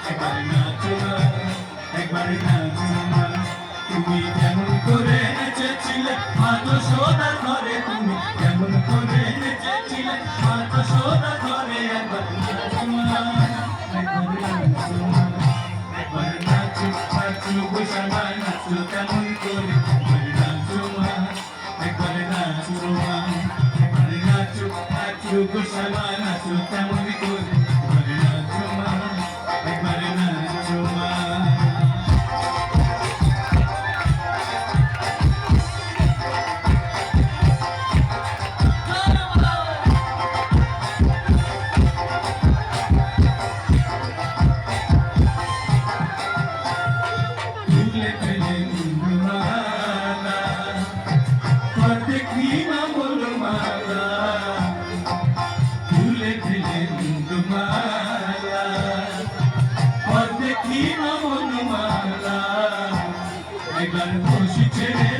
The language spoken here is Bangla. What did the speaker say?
একবার নাচো না, একবার নাচো না। তুমি কেমন করে নেচেছিলে মা যশোদার ঘরে, তুমি কেমন করে নেচেছিলে মা যশোদার ঘরে। একবার নাচো না, একবার নাচো না, একবার নাচো নাচো গো শ্যামা নাচো কেমন করে। একবার নাচো মা, একবার নাচো মা, একবার নাচো নাচো গো শ্যামা নাচো কেমন করে। একবার নাচো মা, একবার নাচো মা। তুলে ফেলে মালা, দেখি না বলো মালা, তুলে ফেলে মালা, দেখি না বলো মালা। এবার খুশি ছেড়ে